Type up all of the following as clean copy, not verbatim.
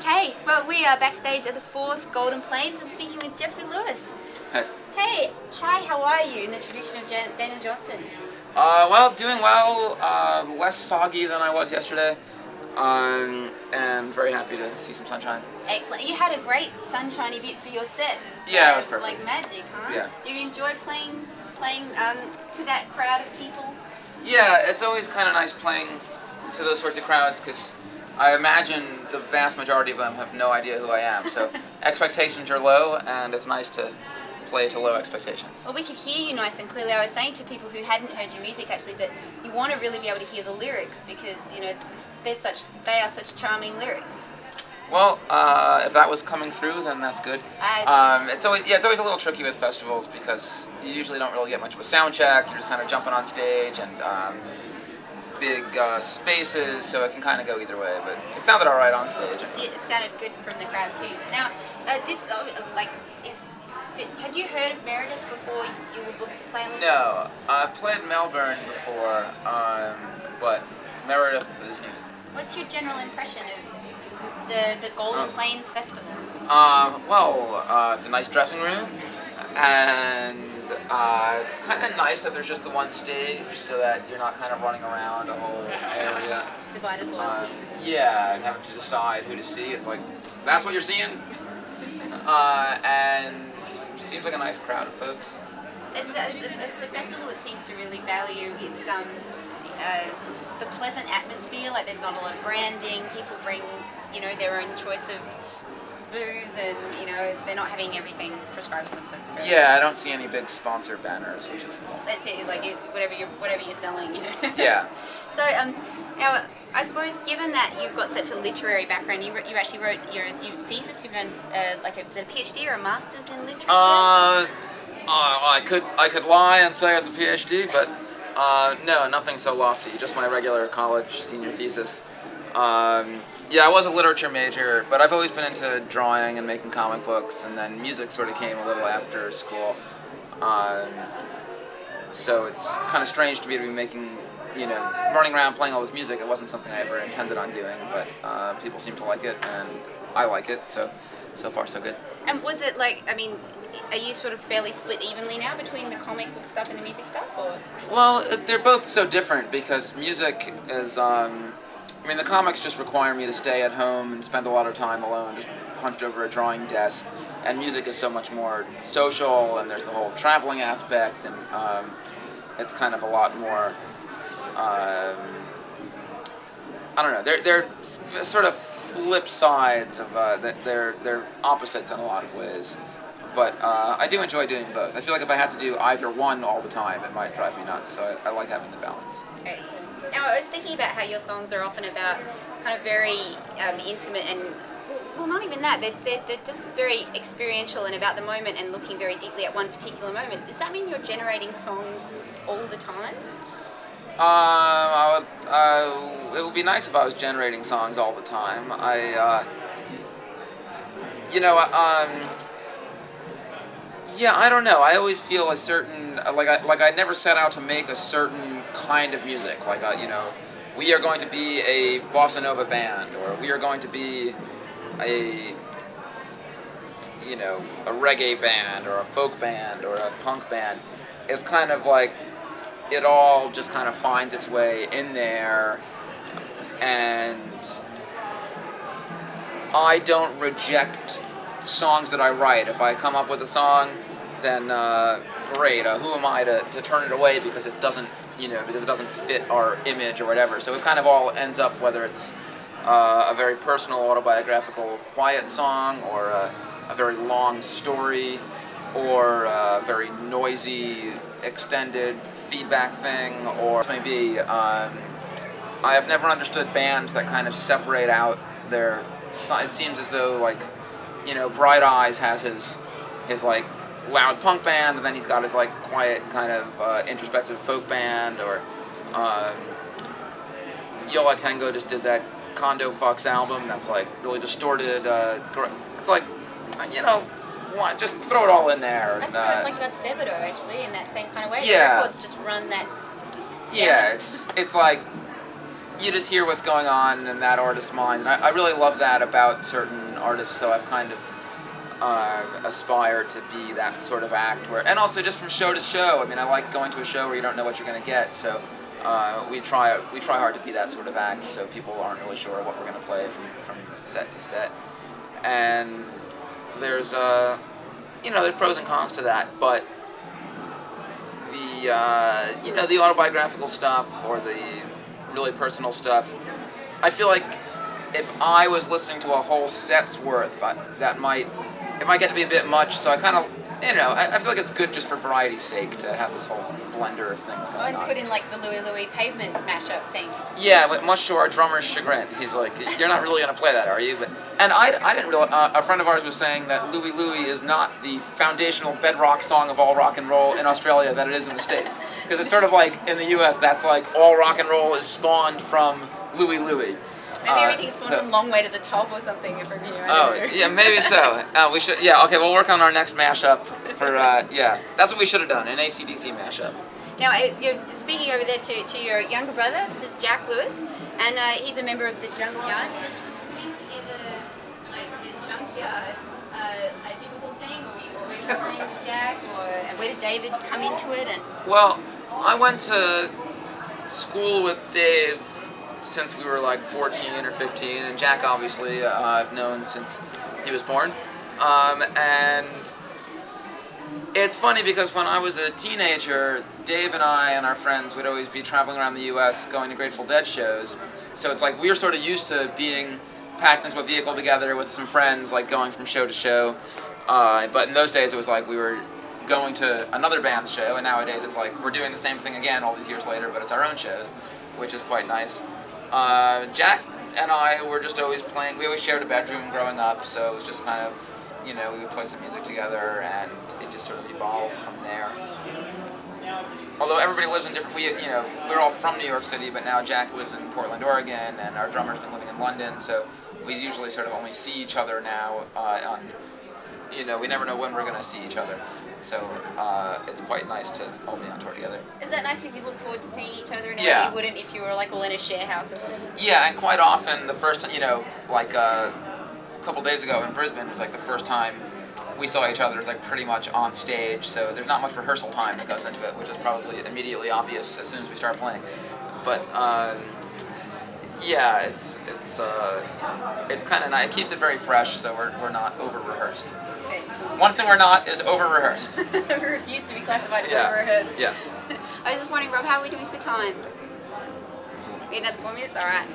Hey, well, we are backstage at the 4th Golden Plains and speaking with Jeffrey Lewis. Hey. Hey, hi, how are you in the tradition of Daniel Johnston? Well, doing well. Less soggy than I was yesterday. And very happy to see some sunshine. Excellent. You had a great sunshiny bit for your set. Yeah, it was perfect. Like magic, huh? Yeah. Do you enjoy playing to that crowd of people? Yeah, it's always kind of nice playing to those sorts of crowds because I imagine the vast majority of them have no idea who I am. So expectations are low, and it's nice to play to low expectations. Well, we could hear you nice and clearly. I was saying to people who hadn't heard your music actually that you want to really be able to hear the lyrics because they are such charming lyrics. Well, if that was coming through, then that's good. It's always a little tricky with festivals because you usually don't really get much of a sound check. You're just kind of jumping on stage and big spaces, so it can kind of go either way. But it sounded all right on stage. It sounded good from the crowd too. Now, had you heard of Meredith before you were booked to play on this? No, I played Melbourne before, but Meredith is new to me. What's your general impression of the Golden Plains Festival? It's a nice dressing room, and it's kind of nice that there's just the one stage, so that you're not kind of running around a whole area. Divided loyalties. Yeah, and having to decide who to see. It's like, that's what you're seeing? And seems like a nice crowd of folks. It's a festival that seems to really value its the pleasant atmosphere. Like there's not a lot of branding. People bring their own choice of booze, and they're not having everything prescribed for them. So it's very I don't see any big sponsor banners, which is cool. That's it. Like whatever you're selling. Yeah. So now I suppose given that you've got such a literary background, you actually wrote your thesis. You've done is it a PhD or a master's in literature? I could lie and say it's a PhD, but no, nothing so lofty. Just my regular college senior thesis. I was a literature major, but I've always been into drawing and making comic books, and then music sort of came a little after school. So it's kind of strange to me to be making, running around playing all this music. It wasn't something I ever intended on doing, but people seem to like it, and I like it, so far so good. And was it are you sort of fairly split evenly now between the comic book stuff and the music stuff, or? Well, they're both so different because music is, the comics just require me to stay at home and spend a lot of time alone, just hunched over a drawing desk, and music is so much more social, and there's the whole traveling aspect, and it's kind of a lot more, I don't know, they're sort of flip sides of, they're opposites in a lot of ways. But I do enjoy doing both. I feel like if I had to do either one all the time, it might drive me nuts. So I like having the balance. Excellent. Now, I was thinking about how your songs are often about kind of very intimate and, well, not even that. They're just very experiential and about the moment and looking very deeply at one particular moment. Does that mean you're generating songs all the time? It would be nice if I was generating songs all the time. I don't know. I always feel a certain I never set out to make a certain kind of music. We are going to be a bossa nova band, or we are going to be a reggae band, or a folk band, or a punk band. It's kind of like it all just kind of finds its way in there, and I don't reject songs that I write. If I come up with a song, then great. Who am I to turn it away because it doesn't fit our image or whatever. So it kind of all ends up, whether it's a very personal autobiographical quiet song, or a very long story, or a very noisy extended feedback thing, or maybe I have never understood bands that kind of separate out their. It seems as though Bright Eyes has his loud punk band, and then he's got his quiet kind of introspective folk band, or Yola Tango just did that Condo Fucks album that's really distorted. It's what? Just throw it all in there. That's what I was like about Sebadoh, actually, in that same kind of way. Yeah. The records just run that. Yeah, it's like you just hear what's going on in that artist's mind. And I really love that about certain artists, so I've kind of aspired to be that sort of act. Where, and also just from show to show, I mean, I like going to a show where you don't know what you're going to get, so we try hard to be that sort of act, so people aren't really sure what we're going to play from set to set. And there's there's pros and cons to that, but the autobiographical stuff or the really personal stuff, I feel like if I was listening to a whole set's worth, it might get to be a bit much. So I kind of, I feel like it's good just for variety's sake to have this whole blender of things going on. Put in like the Louie Louie pavement mashup thing. Yeah, but much to our drummer's chagrin, he's like, "You're not really gonna play that, are you?" And I didn't realize. A friend of ours was saying that Louie Louie is not the foundational bedrock song of all rock and roll in Australia that it is in the States, because it's sort of like in the U.S. that's like all rock and roll is spawned from Louie Louie. Maybe everything's spawned from Long Way to the Top or something from here. Yeah, maybe so. We should. Yeah, okay. We'll work on our next mashup. That's what we should have done, an AC/DC mashup. Now, you're speaking over there to your younger brother. This is Jack Lewis, and he's a member of the Junkyard. Is putting together like the Junkyard a difficult thing, or were you already playing with Jack, and where did David come into it? And well, I went to school with Dave since we were like 14 or 15, and Jack obviously I've known since he was born, and it's funny because when I was a teenager, Dave and I and our friends would always be traveling around the U.S. going to Grateful Dead shows, so it's like we were sort of used to being packed into a vehicle together with some friends, like going from show to show, but in those days it was like we were going to another band's show, and nowadays it's like we're doing the same thing again all these years later, but it's our own shows, which is quite nice. Jack and I were just always playing. We always shared a bedroom growing up, so it was just kind of, we would play some music together, and it just sort of evolved from there. Although everybody lives in different, we're all from New York City, but now Jack lives in Portland, Oregon, and our drummer's been living in London, so we usually sort of only see each other now we never know when we're going to see each other. So it's quite nice to all be on tour together. Is that nice because you look forward to seeing each other now? Yeah. You wouldn't if you were like all in a share house or whatever? Yeah, and quite often the first time, like a couple days ago in Brisbane was like the first time we saw each other. It was like pretty much on stage, so there's not much rehearsal time that goes into it, which is probably immediately obvious as soon as we start playing. But yeah, it's kind of nice. It keeps it very fresh, so we're not over rehearsed. One thing we're not is over-rehearsed. We refuse to be classified as over-rehearsed. Yes. I was just wondering, Rob, how are we doing for time? We had another 4 minutes? All right.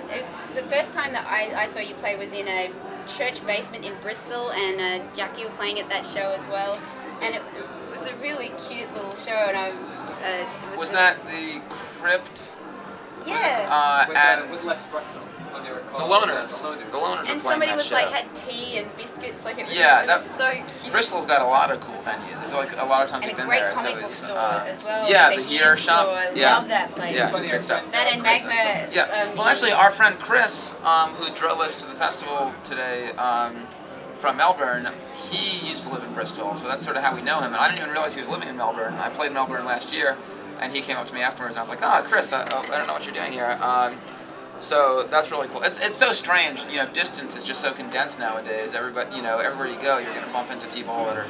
It was the first time that I saw you play was in a church basement in Bristol, and Jack, you were playing at that show as well. And it was a really cute little show. And was that the Crypt? Yeah. With Lex Russell. When they were The Loners. The Loners were and playing somebody that was show. like had tea and biscuits, like it was, Yeah, it was so cute. Bristol's got a lot of cool venues. I feel like a lot of times And we've a been great there. comic book store as well. Yeah, the the Here shop. Store. Yeah. Love that place. Yeah, great stuff. That and Magma. Yeah. Well, actually, our friend Chris, who drove us to the festival today from Melbourne, he used to live in Bristol, so that's sort of how we know him. And I didn't even realize he was living in Melbourne. I played Melbourne last year, and he came up to me afterwards, and I was like, Chris, I don't know what you're doing here. So that's really cool. It's so strange, distance is just so condensed nowadays. Everybody, everywhere you go, you're going to bump into people that are,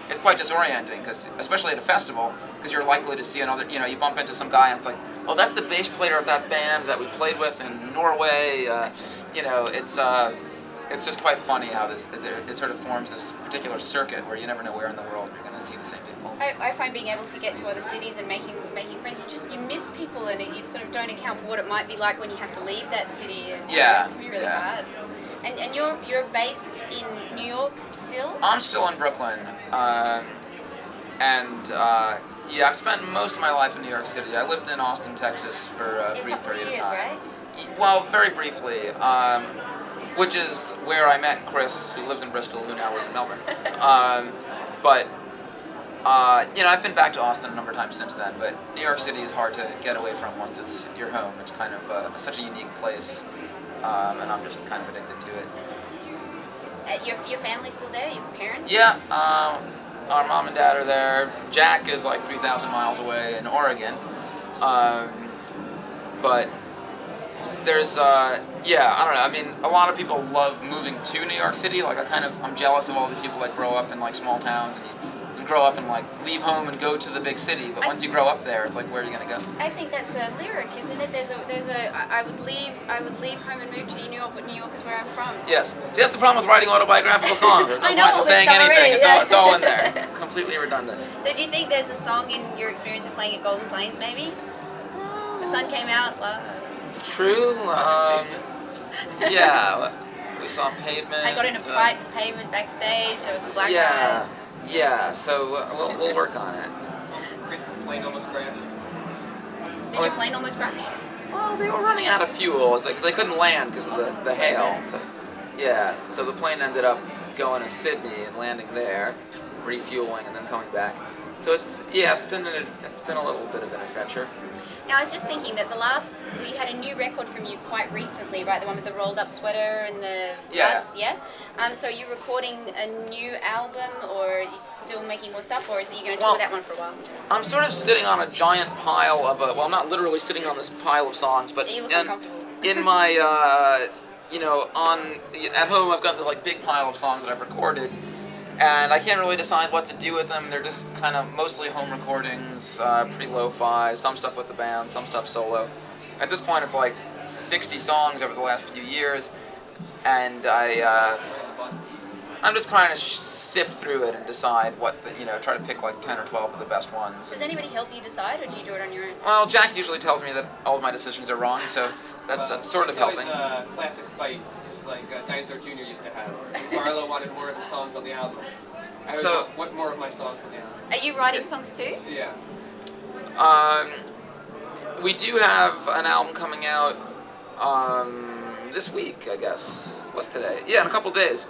it's quite disorienting, because especially at a festival, because you're likely to see another, you bump into some guy and it's like, oh, that's the bass player of that band that we played with in Norway. It's just quite funny how it sort of forms this particular circuit where you never know where in the world you're going to see the same people. I find being able to get to other cities and making friends, you miss people, and you sort of don't account for what it might be like when you have to leave that city. And it can be really hard. And you're based in New York still? I'm still in Brooklyn, I've spent most of my life in New York City. I lived in Austin, Texas for a brief period of time. Right? Well, very briefly, which is where I met Chris, who lives in Bristol, who now lives in Melbourne. I've been back to Austin a number of times since then, but New York City is hard to get away from once it's your home. It's kind of such a unique place, and I'm just kind of addicted to it. Your family's still there? Your parents? Yeah, our mom and dad are there. Jack is like 3,000 miles away in Oregon, but there's yeah, I don't know. I mean, a lot of people love moving to New York City. Like I'm jealous of all the people that grow up in like small towns and you grow up and like leave home and go to the big city. But once you grow up there, it's like, where are you gonna go? I think that's a lyric, isn't it? I would leave home and move to New York, but New York is where I'm from. Yes. See, that's the problem with writing autobiographical songs. There's no I know, point in saying it's anything. already, yeah. It's all in there. It's completely redundant. So do you think there's a song in your experience of playing at Golden Plains, maybe? The sun came out. It's true. Yeah. We saw Pavement. I got in a fight with Pavement backstage. There were some black Yeah. guys. Yeah. So we'll work on it. Plane almost crashed. Did your plane almost crash? Well, they were running out of fuel. It's like they couldn't land because of the hail. So, yeah, so the plane ended up going to Sydney and landing there, refueling, and then coming back. So it's been a little bit of an adventure. Now I was just thinking that you had a new record from you quite recently, right? The one with the rolled up sweater and the Yeah. bus, yeah? So are you recording a new album, or are you still making more stuff, or are you going to tour that one for a while? I'm sort of sitting on a giant pile of well, I'm not literally sitting on this pile of songs, but You look uncomfortable. in my at home I've got this like big pile of songs that I've recorded, and I can't really decide what to do with them. They're just kind of mostly home recordings, pretty lo-fi, some stuff with the band, some stuff solo. At this point it's like 60 songs over the last few years, and I'm just trying to sift through it and decide try to pick like 10 or 12 of the best ones. Does anybody help you decide, or do you do it on your own? Well, Jack usually tells me that all of my decisions are wrong, so that's sort of It's always helping. a classic fight, just like Dinosaur Jr. used to have. Barlow wanted more of his songs on the album. I always want more of my songs on the album. Are you writing songs too? Yeah. We do have an album coming out this week, I guess. What's today? Yeah, in a couple days.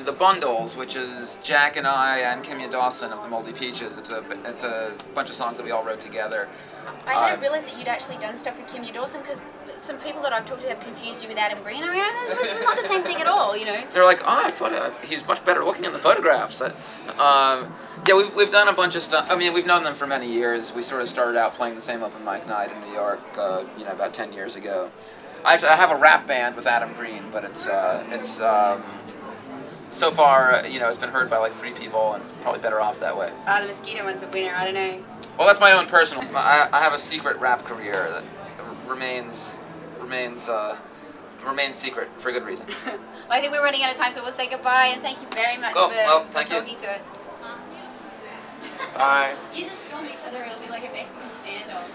The Bundles, which is Jack and I and Kimya Dawson of the Moldy Peaches. It's a bunch of songs that we all wrote together. I hadn't realized that you'd actually done stuff with Kimya Dawson, because some people that I've talked to have confused you with Adam Green. I mean, this is not the same thing at all, you know. They're like, I thought he's much better looking in the photographs. Yeah, we've done a bunch of stuff. I mean, we've known them for many years. We sort of started out playing the same open mic night in New York, about 10 years ago. I have a rap band with Adam Green, but it's so far, it's been heard by like 3 people, and it's probably better off that way. The Mosquito one's a winner, I don't know. Well, that's my own personal. I have a secret rap career that remains secret for a good reason. Well, I think we're running out of time, so we'll say goodbye, and thank you very much Cool. Well, for thank you. talking to us. Bye. You just film each other, it'll be like a Mexican standoff.